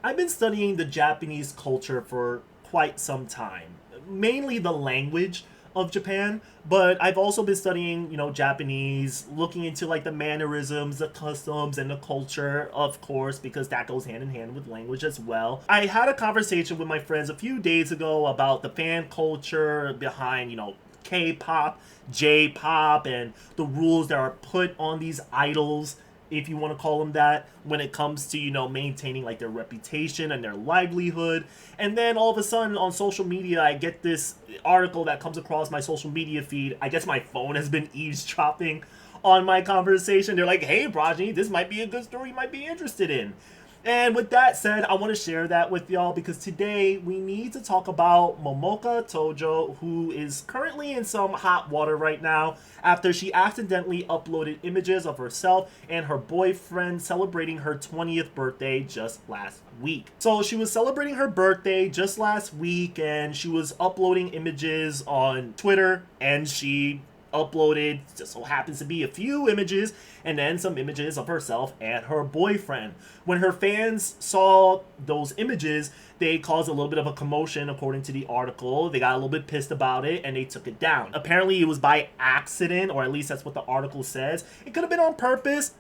I've been studying the Japanese culture for quite some time, mainly the language of Japan, but I've also been studying, Japanese, looking into like the mannerisms, the customs, and the culture, of course, because that goes hand in hand with language as well. I had a conversation with my friends a few days ago about the fan culture behind, K-pop, J-pop, and the rules that are put on these idols, if you want to call them that, when it comes to maintaining like their reputation and their livelihood. And then all of a sudden on social media I get this article that comes across my social media feed. I guess my phone has been eavesdropping on my conversation. They're like, hey Progeny, this might be a good story you might be interested in. And with that said, I want to share that with y'all because today we need to talk about Momoka Tojo, who is currently in some hot water right now after she accidentally uploaded images of herself and her boyfriend celebrating her 20th birthday just last week. So she was celebrating her birthday just last week and she was uploading images on Twitter, and she uploaded, just so happens to be, a few images and then some images of herself and her boyfriend. When her fans saw those images, they caused a little bit of a commotion. According to the article, they got a little bit pissed about it and they took it down. Apparently it was by accident, or at least that's what the article says. It could have been on purpose,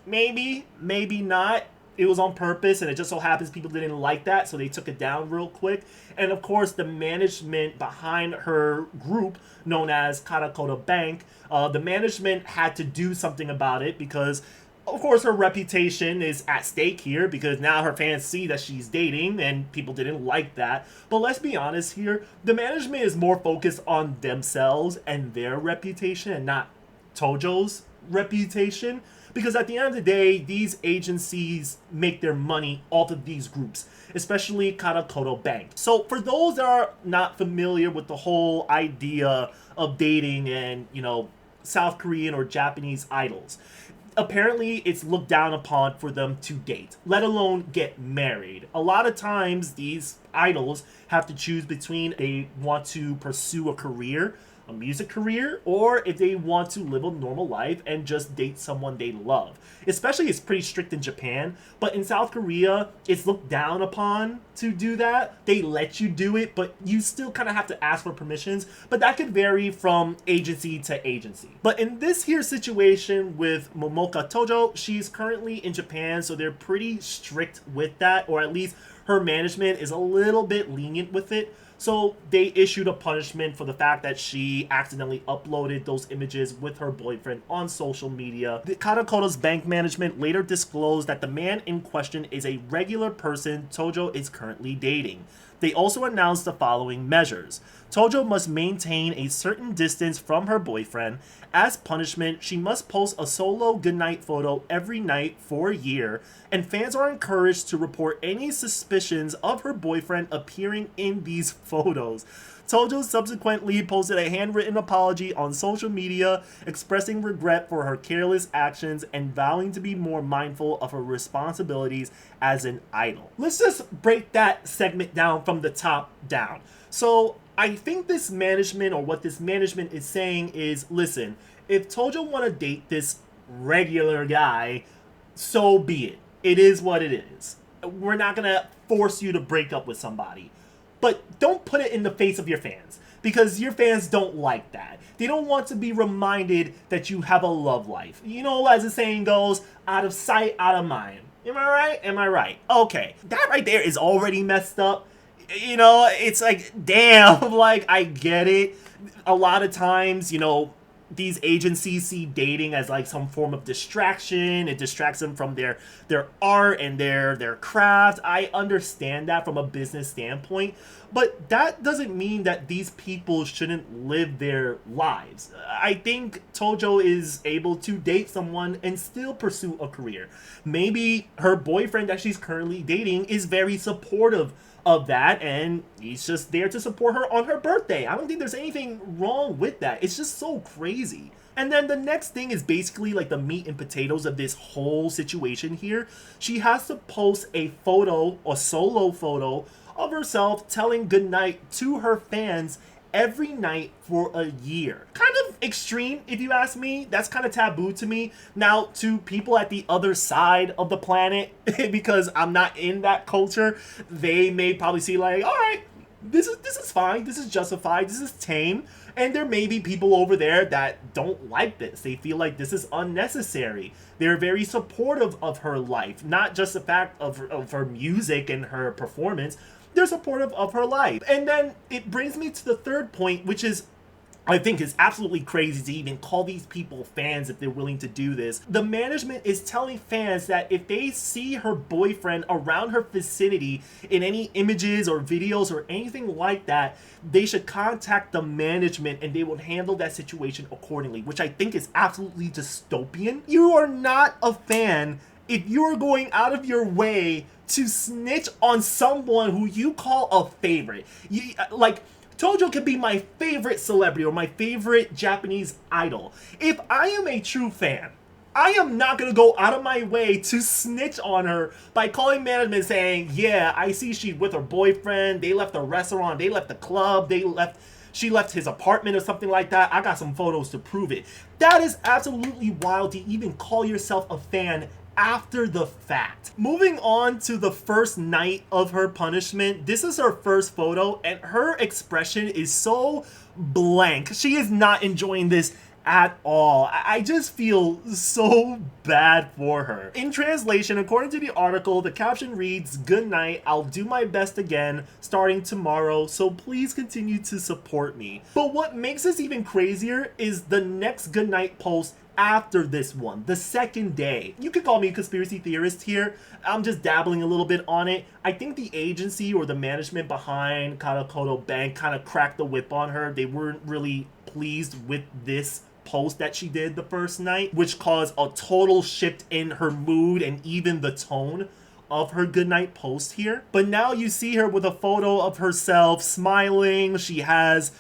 maybe not. It was on purpose, and it just so happens people didn't like that, so they took it down real quick. And of course, the management behind her group, known as Karakota Bank, the management had to do something about it because, of course, her reputation is at stake here because now her fans see that she's dating, and people didn't like that. But let's be honest here, the management is more focused on themselves and their reputation and not Tojo's reputation. Because at the end of the day, these agencies make their money off of these groups, especially Karakoto Bank. So for those that are not familiar with the whole idea of dating and, South Korean or Japanese idols, apparently it's looked down upon for them to date, let alone get married. A lot of times these idols have to choose between they want to pursue a music career, or if they want to live a normal life and just date someone they love. Especially, it's pretty strict in Japan, but in South Korea, it's looked down upon to do that. They let you do it, but you still kind of have to ask for permissions, but that could vary from agency to agency. But in this here situation with Momoka Tojo, she's currently in Japan, so they're pretty strict with that, or at least her management is a little bit lenient with it. So they issued a punishment for the fact that she accidentally uploaded those images with her boyfriend on social media. The Karakota's bank management later disclosed that the man in question is a regular person Tojo is currently dating. They also announced the following measures. Tojo must maintain a certain distance from her boyfriend. As punishment, she must post a solo goodnight photo every night for a year, and fans are encouraged to report any suspicions of her boyfriend appearing in these photos. Tojo subsequently posted a handwritten apology on social media, expressing regret for her careless actions and vowing to be more mindful of her responsibilities as an idol. Let's just break that segment down from the top down. So I think this management, or what this management is saying is, listen, if Tojo want to date this regular guy, so be it. It is what it is. We're not going to force you to break up with somebody. But don't put it in the face of your fans, because your fans don't like that. They don't want to be reminded that you have a love life. As the saying goes, out of sight, out of mind. Am I right? Am I right? Okay. That right there is already messed up. It's like, damn, like, I get it. A lot of times, these agencies see dating as like some form of distraction. It distracts them from their art and their craft. I understand that from a business standpoint, but that doesn't mean that these people shouldn't live their lives. I think Tojo is able to date someone and still pursue a career. Maybe her boyfriend that she's currently dating is very supportive of that, and he's just there to support her on her birthday. I don't think there's anything wrong with that. It's just so crazy. And then the next thing is basically like the meat and potatoes of this whole situation here. She has to post a photo, a solo photo of herself telling goodnight to her fans every night for a year. Kind of extreme, if you ask me. That's kind of taboo to me. Now, to people at the other side of the planet, because I'm not in that culture, they may probably see like, all right, this is fine, this is justified, this is tame. And there may be people over there that don't like this. They feel like this is unnecessary. They're very supportive of her life, not just the fact of her music and her performance. They're supportive of her life. And then it brings me to the third point, which is, I think is absolutely crazy to even call these people fans if they're willing to do this. The management is telling fans that if they see her boyfriend around her vicinity in any images or videos or anything like that, they should contact the management and they will handle that situation accordingly, which I think is absolutely dystopian. You are not a fan if you're going out of your way to snitch on someone who you call a favorite. Tojo could be my favorite celebrity or my favorite Japanese idol. If I am a true fan, I am not going to go out of my way to snitch on her by calling management saying, yeah, I see she's with her boyfriend, they left the restaurant, they left the club, she left his apartment or something like that. I got some photos to prove it. That is absolutely wild to even call yourself a fan after the fact. Moving on to the first night of her punishment, this is her first photo and her expression is so blank. She is not enjoying this at all. I just feel so bad for her. In translation, according to the article, the caption reads, "Good night, I'll do my best again starting tomorrow, so please continue to support me." But what makes this even crazier is the next good night post after this one, the second day. You could call me a conspiracy theorist here. I'm just dabbling a little bit on it. I think the agency or the management behind Karakodo Bank kind of cracked the whip on her. They weren't really pleased with this post that she did the first night, which caused a total shift in her mood and even the tone of her goodnight post here. But now you see her with a photo of herself smiling. She has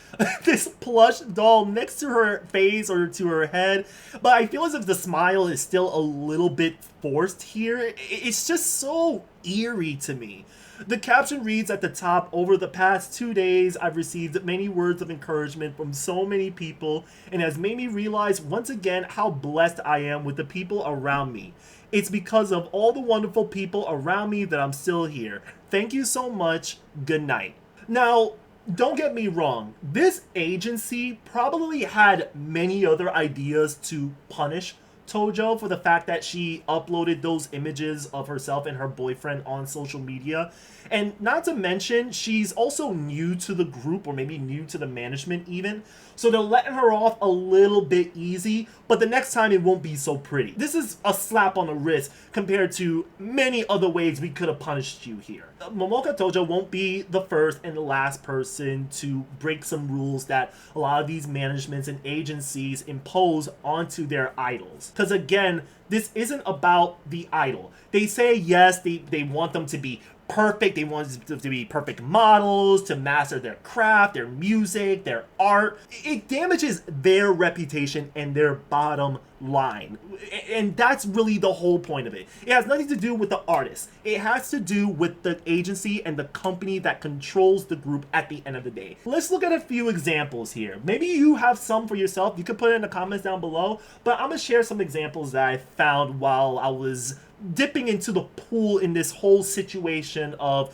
this plush doll next to her face or to her head, but I feel as if the smile is still a little bit forced here. It's just so eerie to me. The caption reads at the top, "Over the past 2 days, I've received many words of encouragement from so many people and has made me realize once again how blessed I am with the people around me. It's because of all the wonderful people around me that I'm still here. Thank you so much. Good night." Now, don't get me wrong. This agency probably had many other ideas to punish Tojo for the fact that she uploaded those images of herself and her boyfriend on social media. And not to mention, she's also new to the group, or maybe new to the management even. So they're letting her off a little bit easy, but the next time it won't be so pretty. This is a slap on the wrist compared to many other ways we could have punished you here. Momoka Tojo won't be the first and the last person to break some rules that a lot of these managements and agencies impose onto their idols. Because again, this isn't about the idol. They say yes, they want them to be perfect. They want them to be perfect models, to master their craft, their music, their art. It damages their reputation and their bottom line. And that's really the whole point of it. It has nothing to do with the artist. It has to do with the agency and the company that controls the group at the end of the day. Let's look at a few examples here. Maybe you have some for yourself. You could put it in the comments down below. But I'm going to share some examples that I found while I was dipping into the pool in this whole situation of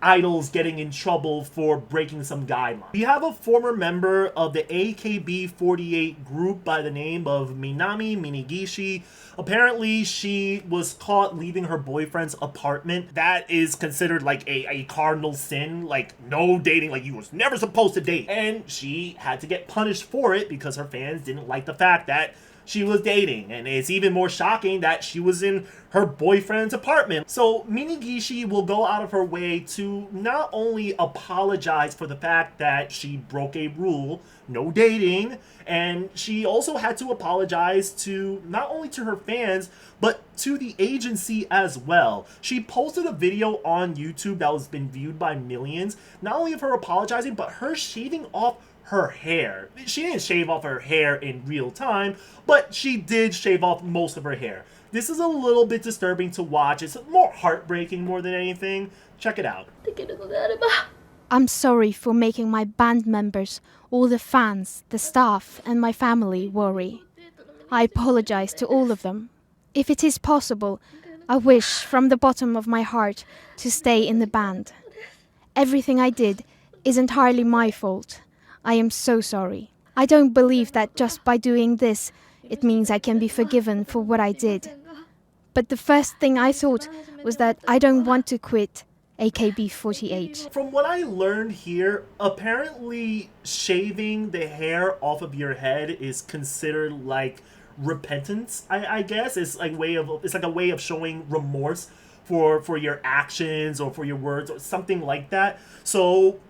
idols getting in trouble for breaking some guidelines. We have a former member of the AKB48 group by the name of Minami Minigishi. Apparently, she was caught leaving her boyfriend's apartment. That is considered like a cardinal sin, like no dating, like you was never supposed to date. And she had to get punished for it because her fans didn't like the fact that she was dating, and it's even more shocking that she was in her boyfriend's apartment. So Minigishi will go out of her way to not only apologize for the fact that she broke a rule, no dating, and she also had to apologize to not only to her fans, but to the agency as well. She posted a video on YouTube that was been viewed by millions, not only of her apologizing, but her shaving off her hair. She didn't shave off her hair in real time, but she did shave off most of her hair. This is a little bit disturbing to watch. It's more heartbreaking more than anything. Check it out. できるのであれば I'm sorry for making my band members, all the fans, the staff, and my family worry. I apologize to all of them. If it is possible, I wish from the bottom of my heart to stay in the band. Everything I did is entirely my fault. I am so sorry. I don't believe that just by doing this, it means I can be forgiven for what I did. But the first thing I thought was that I don't want to quit AKB48. From what I learned here, apparently shaving the hair off of your head is considered like repentance. I guess it's like a way of showing remorse for your actions or for your words or something like that. So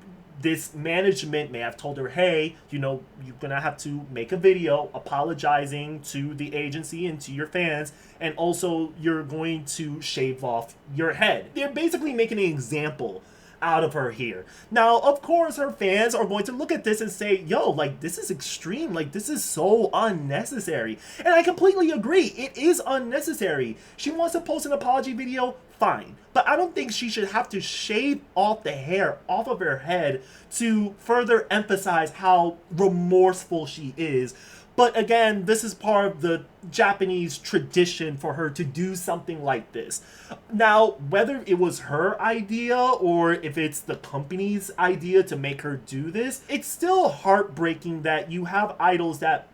this management may have told her, hey, you're gonna have to make a video apologizing to the agency and to your fans, and also you're going to shave off your head. They're basically making an example out of her here. Now, of course, her fans are going to look at this and say, yo, like, this is extreme. Like, this is so unnecessary. And I completely agree. It is unnecessary. She wants to post an apology video, fine. But I don't think she should have to shave off the hair off of her head to further emphasize how remorseful she is. But again, this is part of the Japanese tradition for her to do something like this. Now, whether it was her idea or if it's the company's idea to make her do this, it's still heartbreaking that you have idols that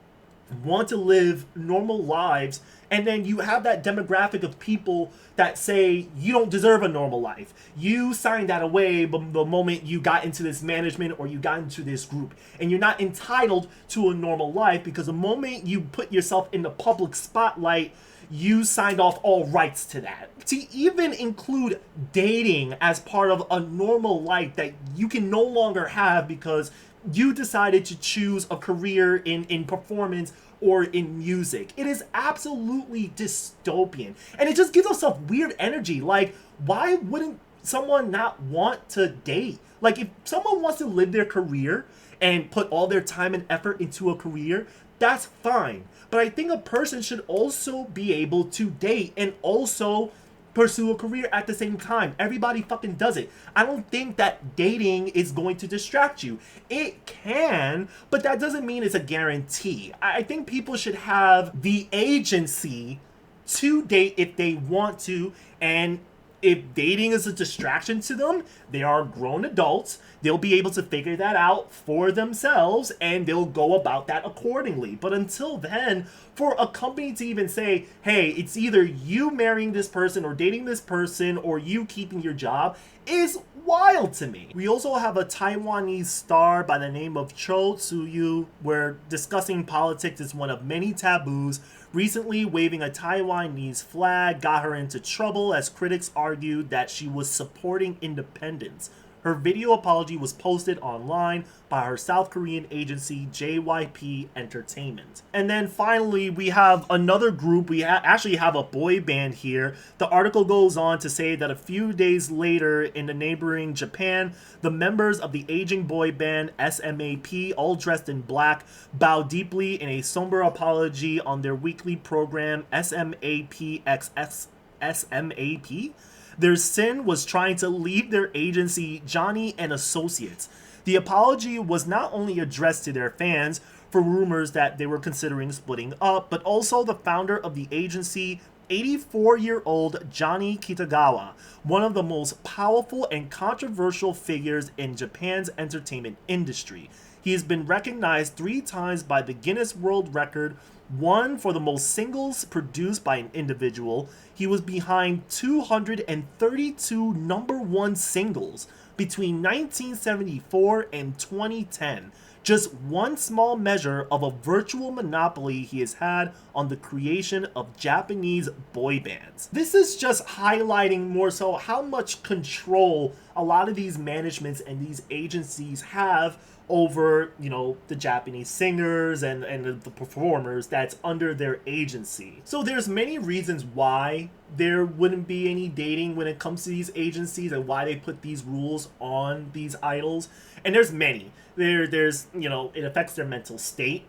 want to live normal lives, and then you have that demographic of people that say you don't deserve a normal life. You signed that away the moment you got into this management or you got into this group, and you're not entitled to a normal life because the moment you put yourself in the public spotlight, you signed off all rights to that. To even include dating as part of a normal life that you can no longer have because you decided to choose a career in performance or in music. It is absolutely dystopian. And it just gives us some weird energy. Like, why wouldn't someone not want to date? Like, if someone wants to live their career and put all their time and effort into a career, that's fine. But I think a person should also be able to date and also pursue a career at the same time. Everybody fucking does it. I don't think that dating is going to distract you. It can, but that doesn't mean it's a guarantee. I think people should have the agency to date if they want to, and if dating is a distraction to them, they are grown adults. They'll be able to figure that out for themselves and they'll go about that accordingly. But until then, for a company to even say, hey, it's either you marrying this person or dating this person or you keeping your job is wild to me. We also have a Taiwanese star by the name of Cho Tsuyu, where discussing politics is one of many taboos. Recently, waving a Taiwanese flag got her into trouble as critics argued that she was supporting independence. Her video apology was posted online by her South Korean agency JYP Entertainment. And then finally, we have another group. We actually have a boy band here. The article goes on to say that a few days later in the neighboring Japan, the members of the aging boy band SMAP, all dressed in black, bow deeply in a somber apology on their weekly program SMAPXS SMAP. Their sin was trying to leave their agency Johnny and Associates. The apology was not only addressed to their fans for rumors that they were considering splitting up, but also the founder of the agency, 84-year-old Johnny Kitagawa, one of the most powerful and controversial figures in Japan's entertainment industry. He has been recognized 3 times by the Guinness World Record, one for the most singles produced by an individual. He was behind 232 number 1 singles between 1974 and 2010. Just one small measure of a virtual monopoly he has had on the creation of Japanese boy bands. This is just highlighting more so how much control a lot of these managements and these agencies have over, the Japanese singers and the performers that's under their agency. So there's many reasons why there wouldn't be any dating when it comes to these agencies and why they put these rules on these idols. And there's many. There's it affects their mental state.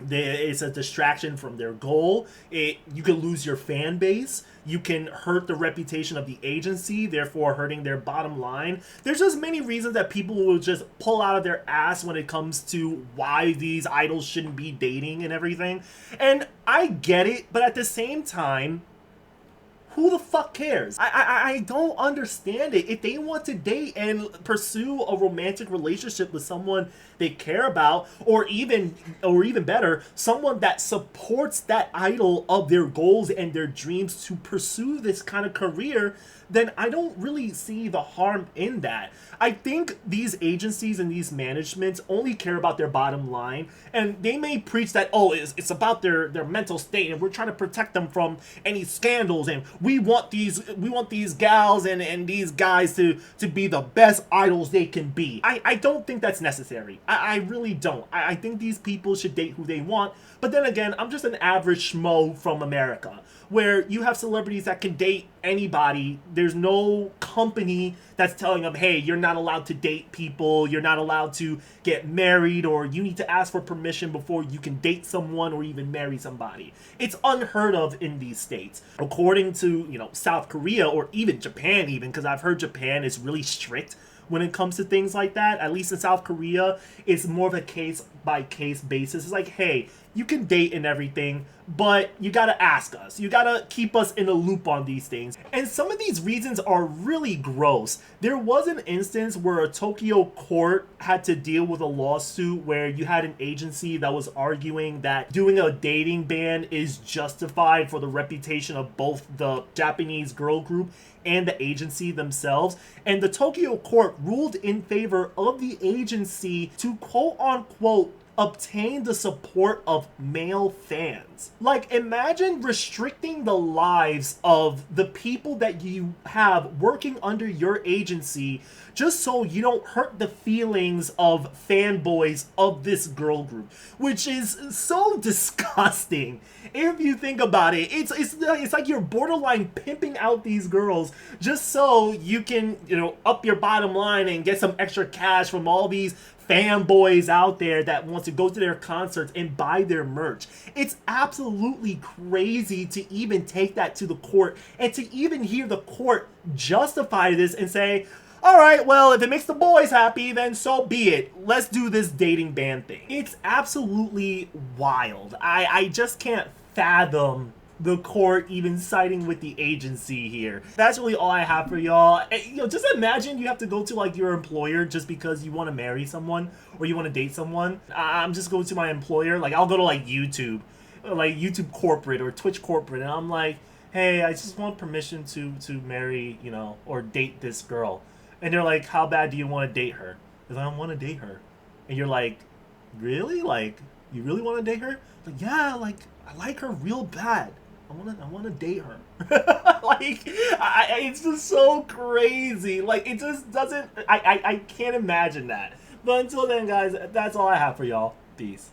It's a distraction from their goal. You can lose your fan base. You can hurt the reputation of the agency, therefore hurting their bottom line. There's just many reasons that people will just pull out of their ass when it comes to why these idols shouldn't be dating and everything. And I get it, but at the same time, who the fuck cares? I don't understand it. If they want to date and pursue a romantic relationship with someone they care about, or even better, someone that supports that idol of their goals and their dreams to pursue this kind of career, then I don't really see the harm in that. I think these agencies and these managements only care about their bottom line, and they may preach that, oh, it's about their mental state, and we're trying to protect them from any scandals, and we want these gals and these guys to be the best idols they can be. I don't think that's necessary. I really don't. I think these people should date who they want, but then again, I'm just an average schmo from America, where you have celebrities that can date anybody. There's no company that's telling them, hey, you're not allowed to date people, you're not allowed to get married, or you need to ask for permission before you can date someone or even marry somebody. It's unheard of in these states. According to, South Korea, or even Japan even, because I've heard Japan is really strict when it comes to things like that. At least in South Korea, it's more of a case by case basis. It's like, hey, you can date and everything, but you gotta ask us. You gotta keep us in the loop on these things. And some of these reasons are really gross. There was an instance where a Tokyo court had to deal with a lawsuit where you had an agency that was arguing that doing a dating ban is justified for the reputation of both the Japanese girl group and the agency themselves. And the Tokyo court ruled in favor of the agency to quote unquote obtain the support of male fans. Like, imagine restricting the lives of the people that you have working under your agency just so you don't hurt the feelings of fanboys of this girl group, which is so disgusting. If you think about it, it's like you're borderline pimping out these girls just so you can, up your bottom line and get some extra cash from all these fanboys out there that want to go to their concerts and buy their merch. It's absolutely crazy to even take that to the court and to even hear the court justify this and say, all right, well, if it makes the boys happy, then so be it. Let's do this dating ban thing. It's absolutely wild. I just can't fathom the court even siding with the agency here. That's really all I have for y'all. Just imagine you have to go to like your employer just because you want to marry someone or you want to date someone. I'm just going to my employer. Like, I'll go to like YouTube corporate or Twitch corporate, and I'm like, hey, I just want permission to marry, or date this girl. And they're like, how bad do you want to date her? Because I want to date her. And you're like, really? Like, you really want to date her? Like, yeah, like, I like her real bad. I want to date her. It's just so crazy. Like, it just doesn't, I can't imagine that. But until then, guys, that's all I have for y'all. Peace.